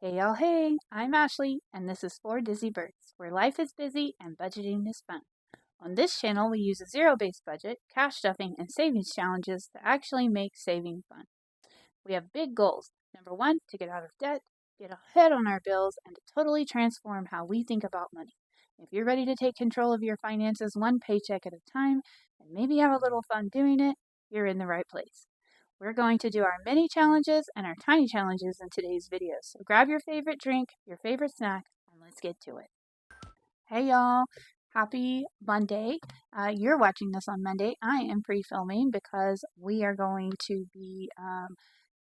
Hey y'all, hey, I'm Ashley, and this is For Dizzy Birds, where life is busy and budgeting is fun. On this channel, we use a zero-based budget, cash stuffing, and savings challenges to actually make saving fun. We have big goals. Number one, to get out of debt, get ahead on our bills, and to totally transform how we think about money. If you're ready to take control of your finances one paycheck at a time, and maybe have a little fun doing it, you're in the right place. We're going to do our mini challenges and our tiny challenges in today's video. So grab your favorite drink, your favorite snack, and let's get to it. Hey y'all, happy Monday. You're watching this on Monday. I am pre-filming because we are going to be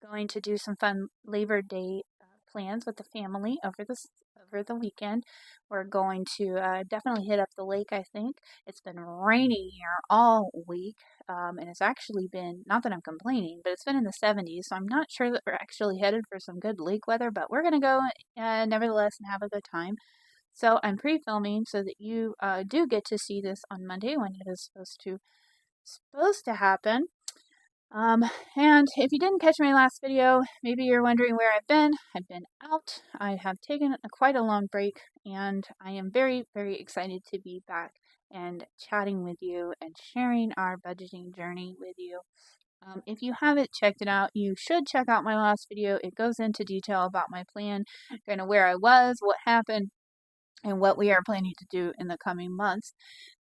going to do some fun Labor Day plans with the family over the weekend. We're going to definitely hit up the lake, I think. It's been raining here all week, and it's actually been, not that I'm complaining, but it's been in the 70s, so I'm not sure that we're actually headed for some good lake weather, but we're going to go nevertheless and have a good time. So I'm pre-filming so that you do get to see this on Monday when it is supposed to happen. And if you didn't catch my last video, maybe you're wondering where I've been. I've been out. I have taken quite a long break, and I am very, very excited to be back and chatting with you and sharing our budgeting journey with you. If you haven't checked it out, you should check out my last video. It goes into detail about my plan, kind of where I was, what happened, and what we are planning to do in the coming months.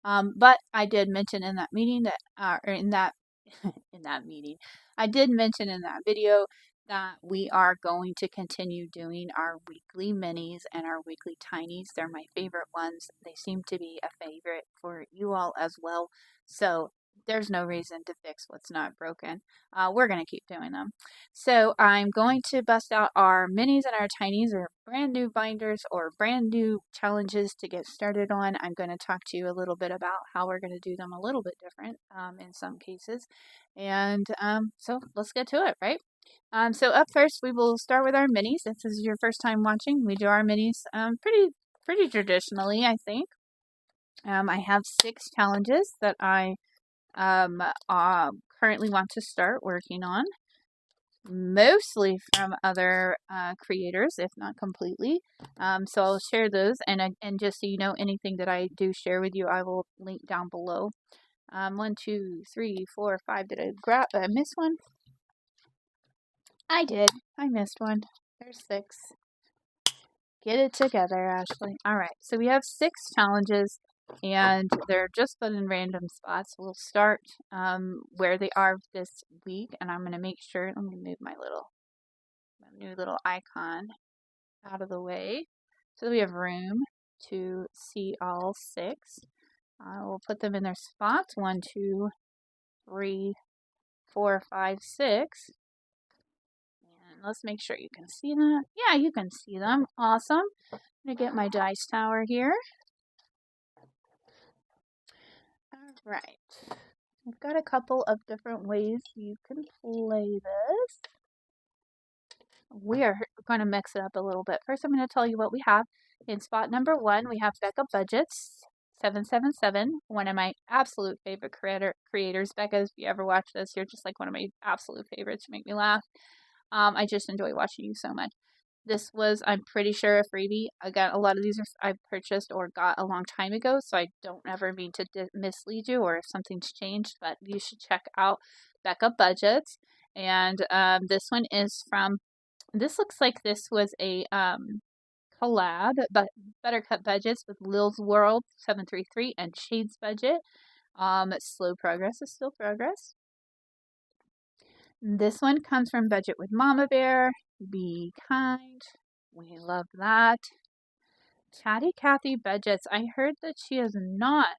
But I did mention in that meeting that, or in that in that meeting, I did mention in that video that we are going to continue doing our weekly minis and our weekly tinies. They're my favorite ones. They seem to be a favorite for you all as well. So there's no reason to fix what's not broken. We're going to keep doing them. So I'm going to bust out our minis and our tinies, or brand new binders or brand new challenges to get started on. I'm going to talk to you a little bit about how we're going to do them a little bit different in some cases. And so let's get to it, right? So up first, we will start with our minis. If this is your first time watching, we do our minis pretty traditionally, I think. I have 6 challenges that I currently want to start working on, mostly from other creators, if not completely. So I'll share those, and just so you know, anything that I do share with you, I will link down below. 1, 2, 3, 4, 5. Did I miss one? I did. I missed one. There's 6. Get it together, Ashley. All right. So we have 6 challenges, and they're just put in random spots. We'll start where they are this week, and I'm going to make sure. Let me move my new little icon out of the way so that we have room to see all 6. We'll put them in their spots. 1, 2, 3, 4, 5, 6. And let's make sure you can see that. Yeah, you can see them. Awesome. I'm going to get my dice tower here. All right. I've got a couple of different ways you can play this. We are going to mix it up a little bit. First, I'm going to tell you what we have. In spot number 1, we have Becca Budgets 777, one of my absolute favorite creators. Becca, if you ever watch this, you're just like one of my absolute favorites. You make me laugh. I just enjoy watching you so much. This was, I'm pretty sure, a freebie. Again, a lot of these I've purchased or got a long time ago, so I don't ever mean to mislead you or if something's changed, but you should check out Becca Budgets. And this one is from, this looks like this was a collab, but Buttercup Budgets with Lil's World 733 and Shades Budget. Slow progress is still progress. This one comes from Budget with Mama Bear. Be kind. We love that. Chatty Cathy Budgets. I heard that she is not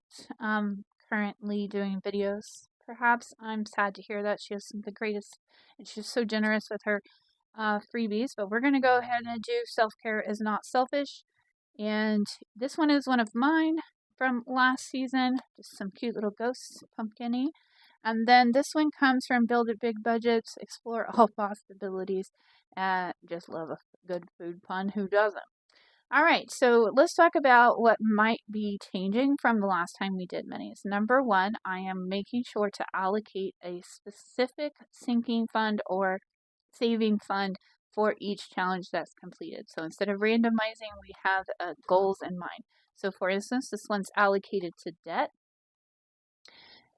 currently doing videos. Perhaps I'm sad to hear that. She has some of the greatest, and she's so generous with her freebies. But we're going to go ahead and do Self-Care is Not Selfish. And this one is one of mine from last season. Just some cute little ghosts, pumpkin-y. And then this one comes from Build It Big Budgets, Explore All Possibilities, and just love a good food pun. Who doesn't? All right, so let's talk about what might be changing from the last time we did minis. Number 1, I am making sure to allocate a specific sinking fund or saving fund for each challenge that's completed. So instead of randomizing, we have goals in mind. So for instance, this one's allocated to debt.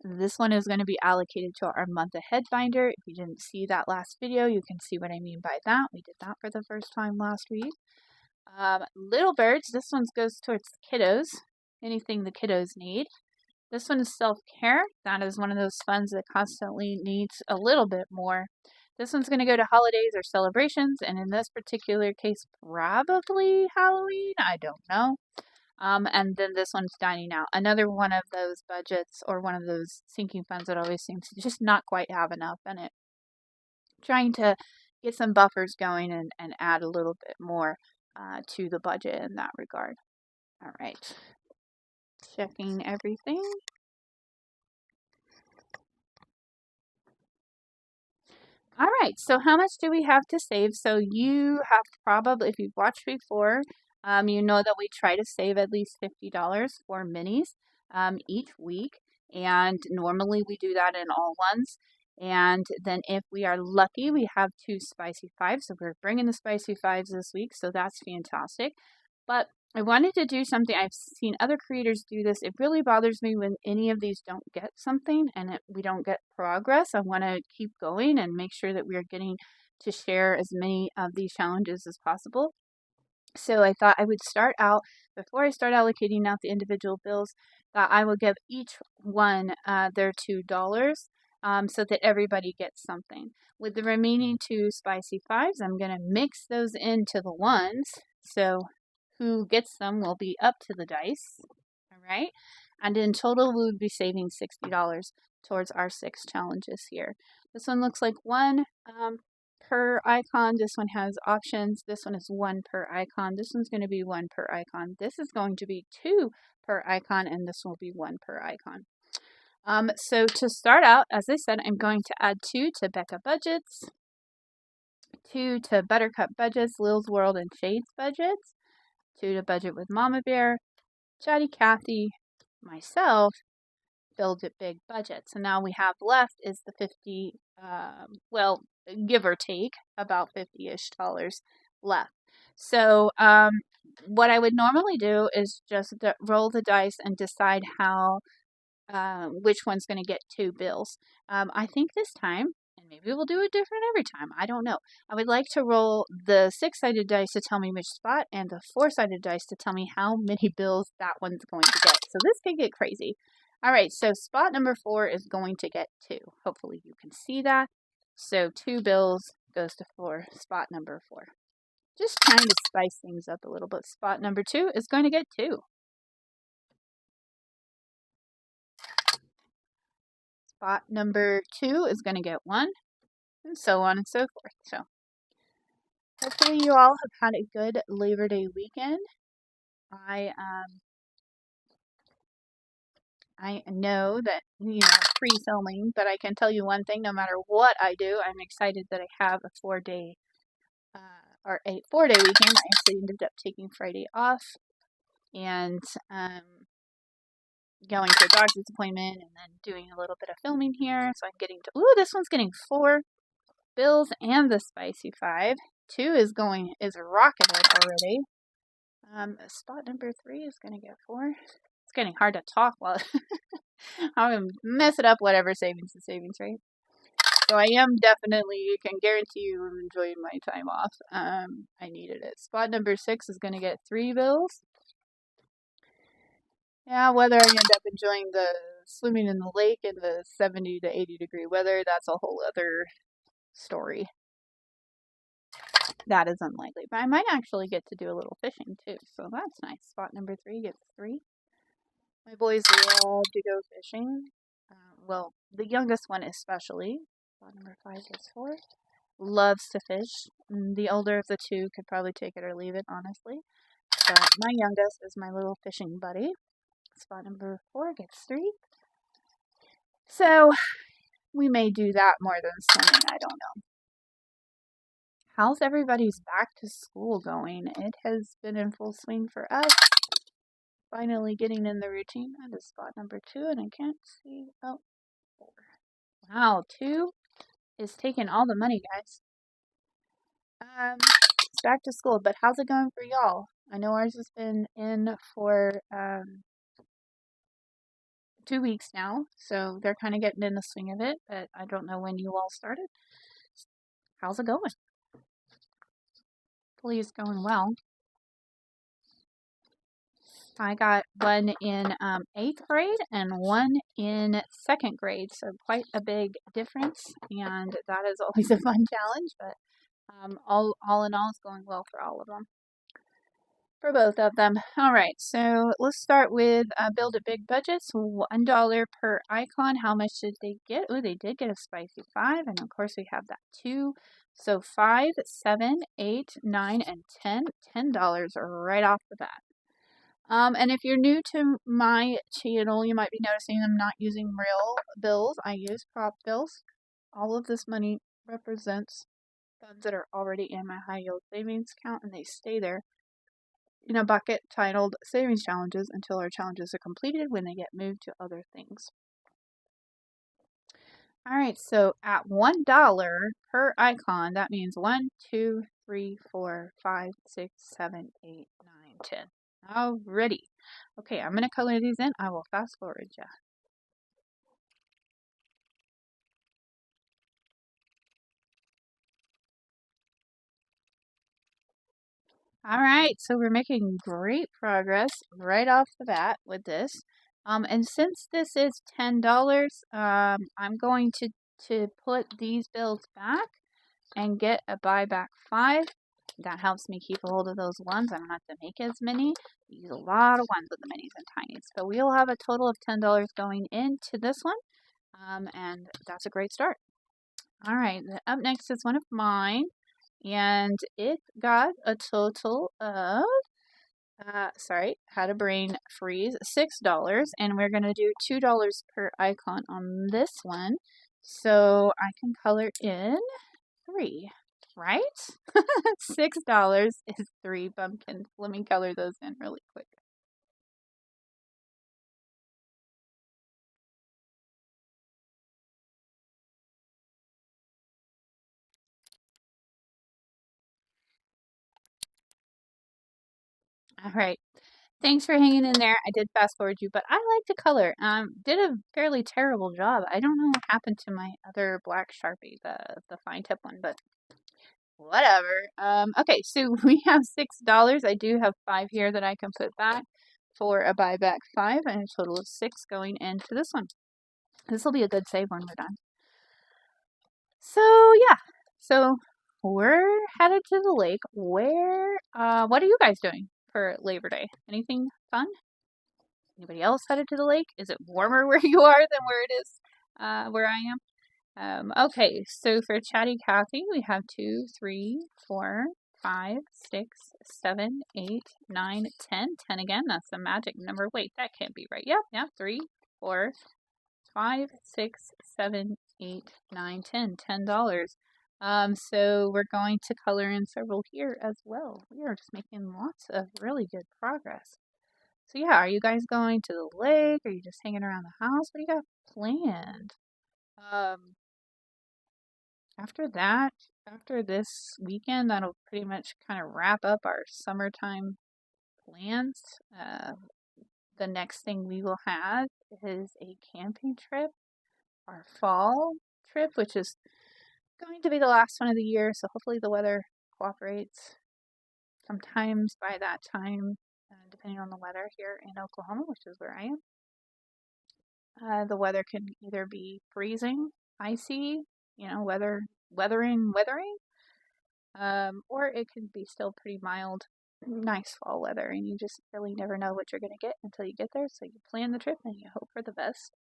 This one is going to be allocated to our month ahead binder. If you didn't see that last video, you can see what I mean by that. We did that for the first time last week. Little birds, this one goes towards kiddos, anything the kiddos need. This one is self-care. That is one of those funds that constantly needs a little bit more. This one's going to go to holidays or celebrations, and in this particular case, probably Halloween. I don't know. And then this one's dining out. Another one of those budgets or one of those sinking funds that always seems to just not quite have enough in it. Trying to get some buffers going and add a little bit more to the budget in that regard. All right. Checking everything. All right, so how much do we have to save? So you have probably, if you've watched before, you know that we try to save at least $50 for minis each week. And normally we do that in all ones. And then if we are lucky, we have 2 spicy fives. So we're bringing the spicy fives this week. So that's fantastic. But I wanted to do something. I've seen other creators do this. It really bothers me when any of these don't get something and we don't get progress. I want to keep going and make sure that we are getting to share as many of these challenges as possible. So I thought I would start out, before I start allocating out the individual bills, that I will give each one their $2 so that everybody gets something. With the remaining 2 spicy fives, I'm going to mix those into the ones. So who gets them will be up to the dice. All right. And in total, we would be saving $60 towards our 6 challenges here. This one looks like 1 per icon. This one has options. This one is 1 per icon. This one's going to be 1 per icon. This is going to be 2 per icon, and this will be 1 per icon. So to start out, as I said, I'm going to add 2 to Becca Budgets, 2 to Buttercup Budgets, Lil's World, and Shade's Budgets, 2 to Budget with Mama Bear, Chatty Cathy, myself, Build It Big Budget. So now we have left is the 50, well, give or take, about $50-ish left. So what I would normally do is just roll the dice and decide how which one's going to get 2 bills. I think this time, and maybe we'll do it different every time, I don't know. I would like to roll the 6-sided dice to tell me which spot and the 4-sided dice to tell me how many bills that one's going to get. So this could get crazy. All right, so spot number 4 is going to get 2. Hopefully you can see that. So 2 bills goes to spot number 4. Just trying to spice things up a little bit. Spot number 2 is going to get 2. Spot number 2 is going to get 1, and so on and so forth. So hopefully you all have had a good Labor Day weekend. I know that, pre-filming, but I can tell you one thing, no matter what I do, I'm excited that I have a 4-day or a 4-day weekend. I actually ended up taking Friday off and going to a doctor's appointment and then doing a little bit of filming here. So I'm getting to, ooh, this one's getting 4 bills and the spicy 5. 2 is rocking it already. Spot number 3 is going to get 4. It's getting hard to talk while I'm going to mess it up, whatever. Savings is savings, right? So I am definitely, you can guarantee you, enjoying my time off. I needed it. Spot number 6 is going to get 3 bills. Yeah, whether I end up enjoying the swimming in the lake in the 70 to 80 degree weather, that's a whole other story. That is unlikely, but I might actually get to do a little fishing too, so that's nice. Spot number 3 gets 3. My boys love to go fishing. Well, the youngest one especially. Spot number 5 gets 4. Loves to fish. The older of the 2 could probably take it or leave it, honestly. But my youngest is my little fishing buddy. Spot number 4 gets 3. So we may do that more than swimming, I don't know. How's everybody's back to school going? It has been in full swing for us. Finally getting in the routine. That is spot number 2, and I can't see. Oh, 4. Wow, 2 is taking all the money, guys. It's back to school, but how's it going for y'all? I know ours has been in for 2 weeks now, so they're kind of getting in the swing of it, but I don't know when you all started. How's it going? Hopefully it's going well. I got one in 8th grade and one in 2nd grade, so quite a big difference, and that is always a fun challenge, but all in all, it's going well for all of them. For both of them. All right, so let's start with build a big budget. So $1 per icon. How much did they get? Oh, they did get a spicy 5, and of course we have that 2. So 5, 7, 8, 9, and 10. $10 right off the bat. And if you're new to my channel, you might be noticing I'm not using real bills. I use prop bills. All of this money represents funds that are already in my high yield savings account, and they stay there in a bucket titled Savings Challenges until our challenges are completed, when they get moved to other things. All right, so at $1 per icon, that means 1, 2, 3, 4, 5, 6, 7, 8, 9, 10. Alrighty. Okay, I'm going to color these in. I will fast forward you. All right, so we're making great progress right off the bat with this. And since this is $10, I'm going to put these bills back and get a buyback 5. That helps me keep a hold of those ones. I don't have to make as many. I use a lot of ones with the minis and tinies. So we'll have a total of $10 going into this one. And that's a great start. All right, up next is one of mine. And it got a total of, had a brain freeze, $6. And we're going to do $2 per icon on this one. So I can color in 3, right? $6 is 3 pumpkins. Let me color those in really quick. All right. Thanks for hanging in there. I did fast forward you, but I like to color. Did a fairly terrible job. I don't know what happened to my other black Sharpie, the fine tip one, but whatever. Okay, so we have $6. I do have 5 here that I can put back for a buyback 5, and a total of 6 going into this one. This will be a good save when we're done. So yeah, so we're headed to the lake. What are you guys doing for Labor Day? Anything fun? Anybody else headed to the lake? Is it warmer where you are than where it is where I am? Okay, so for Chatty Cathy, we have 2, 3, 4, 5, 6, 7, 8, 9, 10. 10 again. That's a magic number. Wait, that can't be right. Yeah. 3, 4, 5, 6, 7, 8, 9, 10. $10. So we're going to color in several here as well. We are just making lots of really good progress. So yeah, are you guys going to the lake? Are you just hanging around the house? What do you got planned? Um, after this weekend, that'll pretty much kind of wrap up our summertime plans. The next thing we will have is a camping trip, our fall trip, which is going to be the last one of the year, so hopefully the weather cooperates. Sometimes by that time, depending on the weather here in Oklahoma, which is where I am, the weather can either be freezing, icy, weathering, or it can be still pretty mild, nice fall weather, and you just really never know what you're going to get until you get there, so you plan the trip and you hope for the best.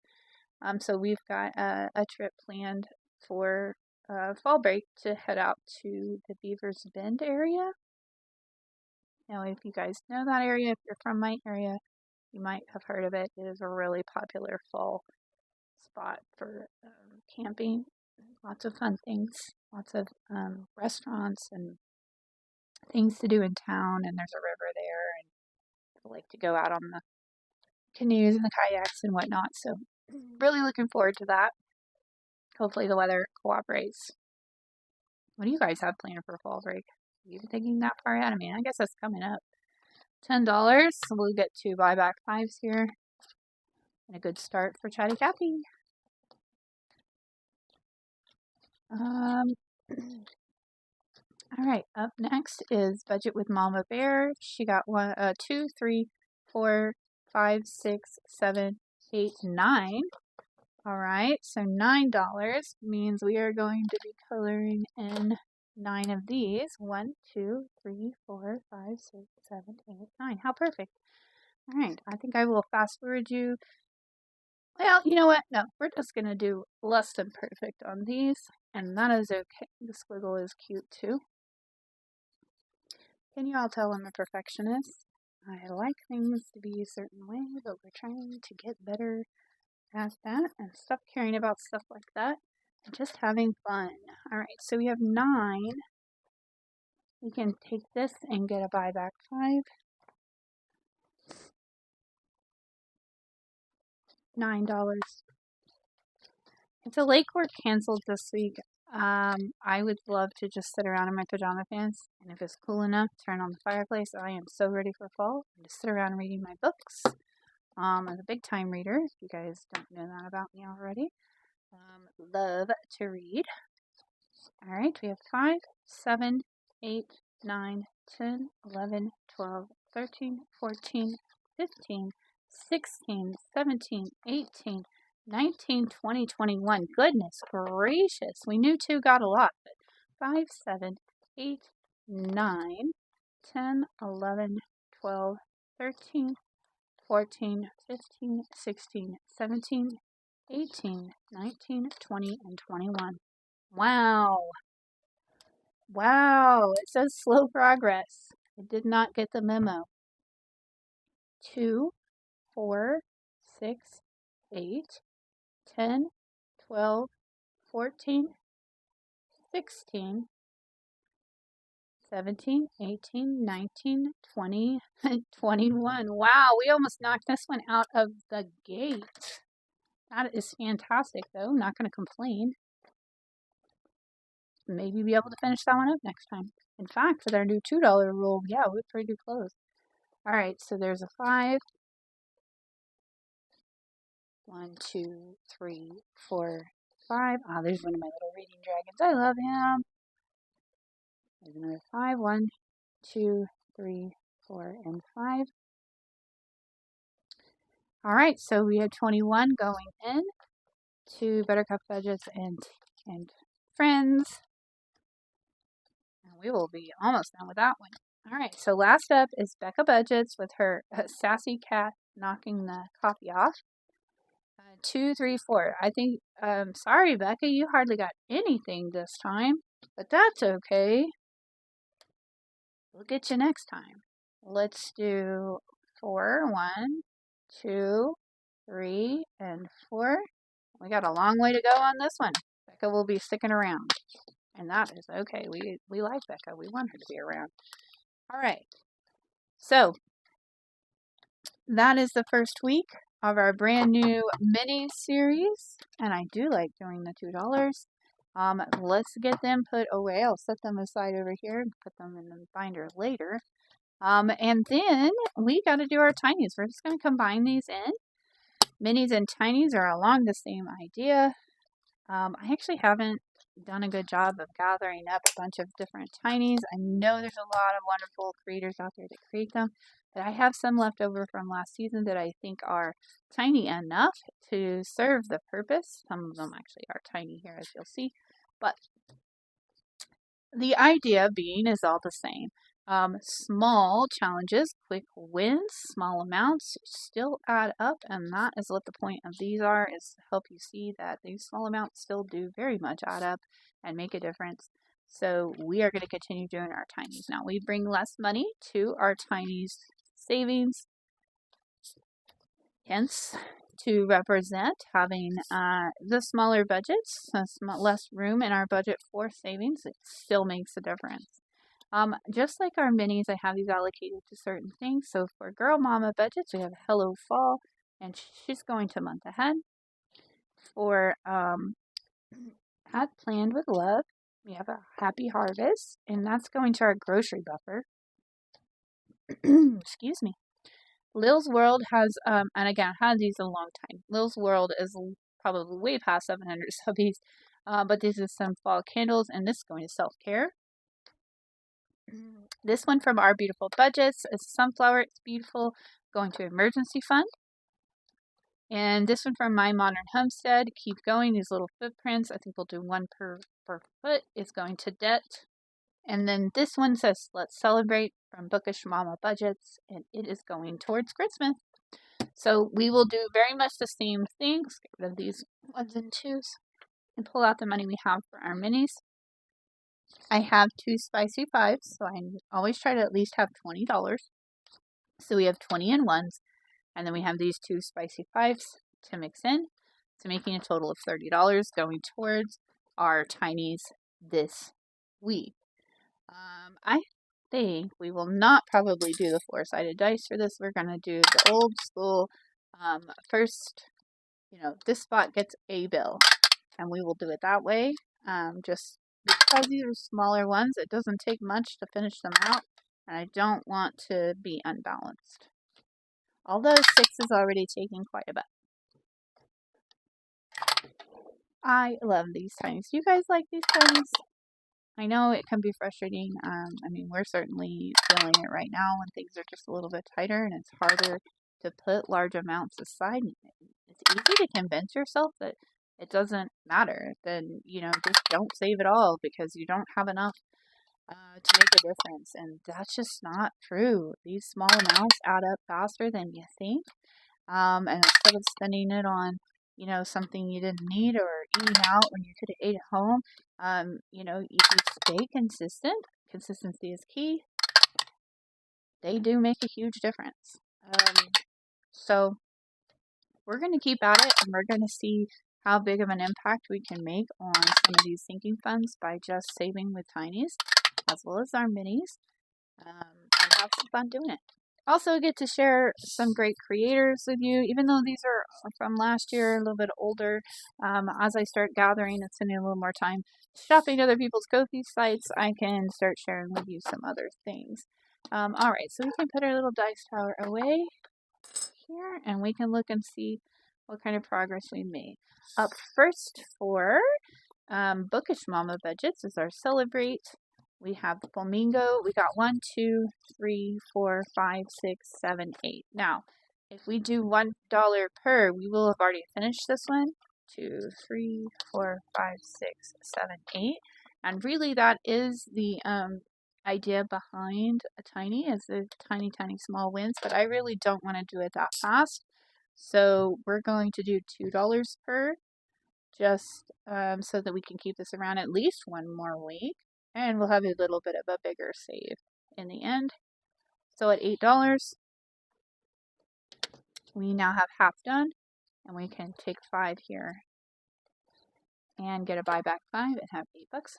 So we've got a trip planned for fall break to head out to the Beavers Bend area. Now, if you guys know that area, if you're from my area, you might have heard of it. It is a really popular fall spot for camping. Lots of fun things, lots of restaurants and things to do in town, and there's a river there, and people like to go out on the canoes and the kayaks and whatnot. So, really looking forward to that. Hopefully, the weather cooperates. What do you guys have planned for fall break? Are you thinking that far ahead? I mean, I guess that's coming up. $10. So we'll get 2 buyback 5s here. And a good start for Chatty Cathy. All right, up next is Budget with Mama Bear. She got 2, 3, 4, 5, 6, 7, 8, 9. All right, so $9 means we are going to be coloring in 9 of these. 1, 2, 3, 4, 5, 6, 7, 8, 9. How perfect. All right, I think I will fast forward you. Well, you know what? No, we're just going to do less than perfect on these, and that is okay. The squiggle is cute too. Can you all tell I'm a perfectionist? I like things to be a certain way, but we're trying to get better at that and stop caring about stuff like that and just having fun. All right, so we have 9. We can take this and get a buyback 5. $9. If the lake were canceled this week, I would love to just sit around in my pajama pants, and if it's cool enough, turn on the fireplace. I am so ready for fall. And just sit around reading my books. I'm a big time reader, if you guys don't know that about me already. Love to read. All right, we have 5, 7, 8, 9, 10, 11, 12, 13, 14, 15, 16, 17, 18, 19, 20, 21. Goodness gracious. We knew 2 got a lot, but 5, 7, 8, 9, 10, 11, 12, 13, 14, 15, 16, 17, 18, 19, 20, and 21. Wow. Wow. It says slow progress. I did not get the memo. 2, 4, 6, 8, 10, 12, 14, 16, 17, 18, 19, 20, and 21. Wow, we almost knocked this one out of the gate. That is fantastic, though. Not going to complain. Maybe be able to finish that one up next time. In fact, with our new $2 rule, yeah, we're pretty close. All right, so there's a 5. 1, 2, 3, 4, 5. Ah, there's one of my little reading dragons. I love him. There's another 5. 1, 2, 3, 4, and 5. All right, so we have 21 going in to Buttercup Budgets and Friends. And we will be almost done with that one. All right, so last up is Becca Budgets with her sassy cat knocking the coffee off. 2, 3, 4. I think, sorry, Becca, you hardly got anything this time, but that's okay. We'll get you next time. Let's do 4, 1, 2, 3, and 4. We got a long way to go on this one. Becca will be sticking around, and that is okay. We like Becca. We want her to be around. All right. So that is the first week of our brand new mini series, and I do like doing the $2. Let's get them put away. I'll set them aside over here and put them in the binder later. And then we got to do our tinies. We're just going to combine these in. Minis and tinies are along the same idea. I actually haven't done a good job of gathering up a bunch of different tinies. I know there's a lot of wonderful creators out there that create them, but I have some left over from last season that I think are tiny enough to serve the purpose. Some of them actually are tiny here, as you'll see, but the idea being is all the same. Small challenges, quick wins, small amounts still add up, and that is what the point of these are, is to help you see that these small amounts still do very much add up and make a difference. So we are going to continue doing our tinies. Now we bring less money to our tinies savings, hence to represent having the smaller budgets, less room in our budget for savings. It still makes a difference. Just like our minis, I have these allocated to certain things. So for Girl Mama budgets, we have Hello Fall, and she's going to month ahead. For Hat Planned with Love, We have a Happy Harvest, and that's going to our grocery buffer. Excuse me. Lil's World has, and again, I've had these a long time. Lil's World is probably way past 700 subbies, but this is some fall candles, and this is going to self-care. This one from Our Beautiful Budgets is sunflower. It's beautiful, going to emergency fund. And this one from My Modern Homestead, keep going. These little footprints, I think we'll do one per foot, is going to debt. And then this one says, let's celebrate, from Bookish Mama Budgets, and it is going towards Christmas. So we will do very much the same things. Get rid of these 1s and 2s and pull out the money we have for our minis. I have 2 spicy 5s, so I always try to at least have $20. So we have 20 in 1s, and then we have these 2 spicy 5s to mix in. So making a total of $30 going towards our tinies this week. I think we will not probably do the 4-sided dice for this. We're going to do the old school. First, this spot gets a bill, and we will do it that way. Just because these are smaller ones, it doesn't take much to finish them out, and I don't want to be unbalanced. Although 6 is already taking quite a bit. I love these tinies. Do you guys like these tinies? I know it can be frustrating. I mean, we're certainly feeling it right now when things are just a little bit tighter and it's harder to put large amounts aside. It's easy to convince yourself that it doesn't matter. Then, just don't save it all because you don't have enough to make a difference. And that's just not true. These small amounts add up faster than you think. And instead of spending it on something you didn't need or eating out when you could have ate at home, you just stay consistent. Consistency is key. They do make a huge difference. So we're going to keep at it, and we're going to see how big of an impact we can make on some of these sinking funds by just saving with tinies, as well as our minis, and have some fun doing it. Also get to share some great creators with you, even though these are from last year, a little bit older. As I start gathering and spending a little more time shopping other people's Ko-fi sites, I can start sharing with you some other things. Alright, so we can put our little dice tower away here, and we can look and see what kind of progress we made. Up first for Bookish Mama Budgets is our Celebrate. We have the Flamingo. We got 1, 2, 3, 4, 5, 6, 7, 8. Now, if we do $1 per, we will have already finished this one. 2, 3, 4, 5, 6, 7, 8. And really that is the idea behind a tiny, is the tiny, tiny small wins, but I really don't want to do it that fast. So we're going to do $2 per, just so that we can keep this around at least one more week. And we'll have a little bit of a bigger save in the end. So at $8, we now have half done, and we can take 5 here and get a buyback 5 and have $8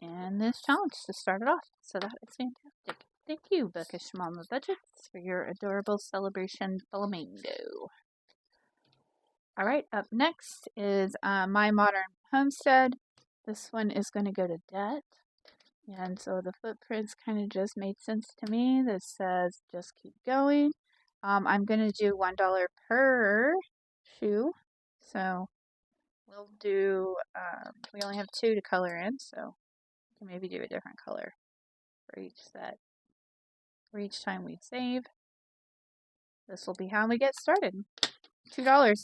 in this challenge to start it off. So that is fantastic. Thank you, Bookish Mama Budgets, for your adorable celebration flamingo. Alright, up next is My Modern Homestead. This one is going to go to debt. And so the footprints kind of just made sense to me. This says just keep going. I'm going to do $1 per shoe. So we'll do, we only have 2 to color in, so we can maybe do a different color for each set. For each time we save. This will be how we get started. $2.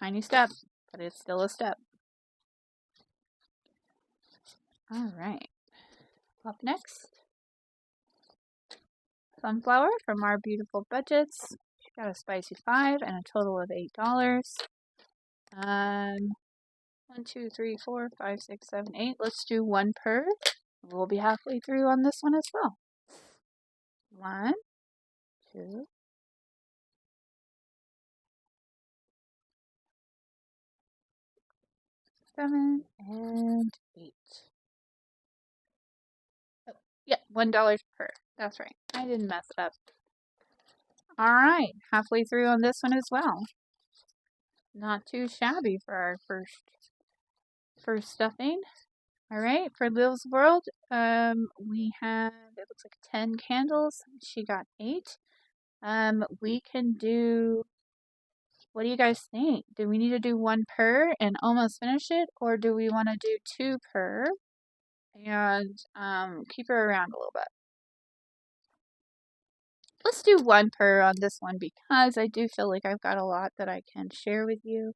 Tiny step, but it's still a step. Alright. Up next, Sunflower from Our Beautiful Budgets. She got a spicy 5 and a total of $8. 1, 2, 3, 4, 5, 6, 7, 8. Let's do 1 per. We'll be halfway through on this one as well. 1, 2, 7, and 8. Oh, yeah, $1 per. That's right. I didn't mess it up. Alright, halfway through on this one as well. Not too shabby for our first stuffing. All right, for Lil's World, we have, it looks like 10 candles. She got 8. We can do, what do you guys think? Do we need to do 1 per and almost finish it, or do we want to do 2 per and keep her around a little bit? Let's do 1 per on this one because I do feel like I've got a lot that I can share with you.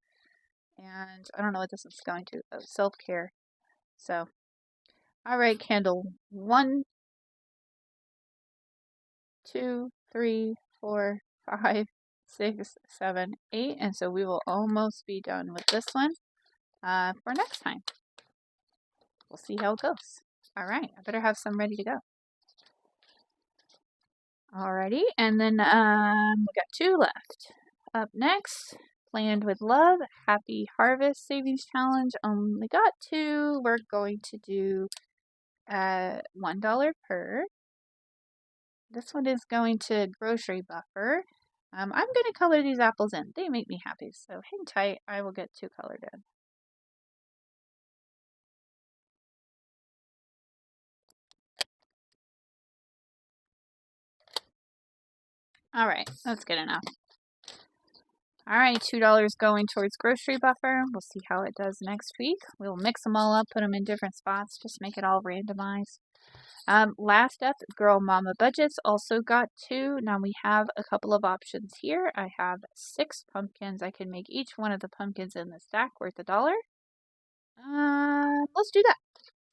And I don't know what this is going to. Oh, self-care. So, all right, candle 1, 2, 3, 4, 5, 6, 7, 8. And so we will almost be done with this one for next time. We'll see how it goes. All right, I better have some ready to go. Alrighty, and then we got 2 left. Up next, Planned with Love, Happy Harvest Savings Challenge. Only got 2. We're going to do $1 per. This one is going to Grocery Buffer. I'm going to color these apples in. They make me happy, so hang tight. I will get 2 colored in. All right, that's good enough. All right, $2 going towards Grocery Buffer. We'll see how it does next week. We'll mix them all up, put them in different spots, just make it all randomized. Last up, Girl Mama Budgets also got 2. Now we have a couple of options here. I have 6 pumpkins. I can make each one of the pumpkins in the stack worth $1. Let's do that.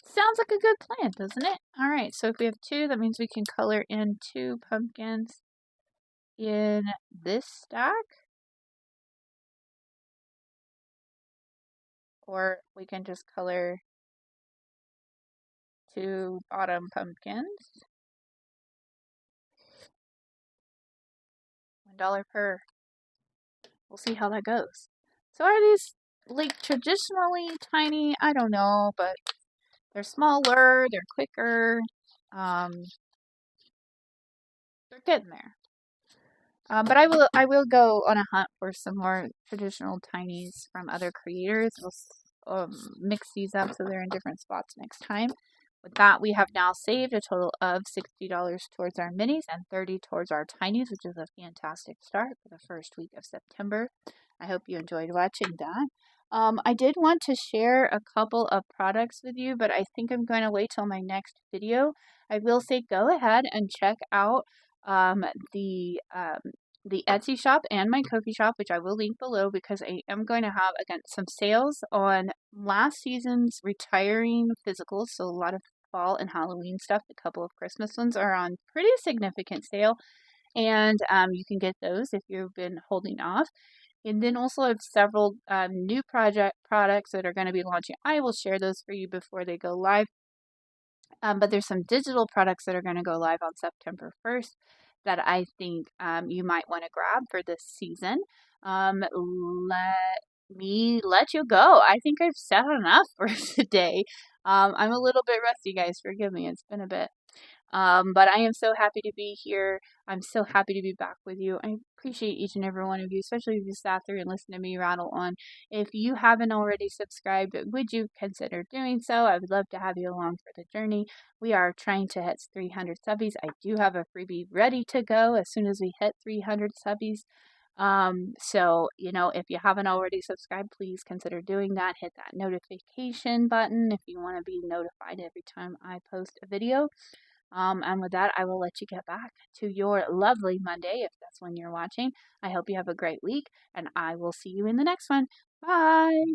Sounds like a good plan, doesn't it? All right, so if we have 2, that means we can color in 2 pumpkins in this stack. Or we can just color 2 bottom pumpkins. $1 per. We'll see how that goes. So are these like traditionally tiny? I don't know, but they're smaller, they're quicker. They're getting there. But I will go on a hunt for some more traditional tinies from other creators. We'll mix these up so they're in different spots next time. With that, we have now saved a total of $60 towards our minis and $30 towards our tinies, which is a fantastic start for the first week of September. I hope you enjoyed watching that. I did want to share a couple of products with you, but I think I'm going to wait till my next video. I will say go ahead and check out the Etsy shop and my Ko-fi shop, which I will link below because I am going to have, again, some sales on last season's retiring physicals. So a lot of fall and Halloween stuff. A couple of Christmas ones are on pretty significant sale. And you can get those if you've been holding off. And then also I have several new products that are going to be launching. I will share those for you before they go live. But there's some digital products that are going to go live on September 1st that I think you might want to grab for this season. Let me let you go. I think I've said enough for today. I'm a little bit rusty, guys. Forgive me. It's been a bit. But I am so happy to be here. I'm so happy to be back with you. I appreciate each and every one of you, especially if you sat through and listened to me rattle on. If you haven't already subscribed, would you consider doing so? I would love to have you along for the journey. We are trying to hit 300 subbies. I do have a freebie ready to go as soon as we hit 300 subbies. So, if you haven't already subscribed, please consider doing that. Hit that notification button if you want to be notified every time I post a video. And with that, I will let you get back to your lovely Monday if that's when you're watching. I hope you have a great week, and I will see you in the next one. Bye.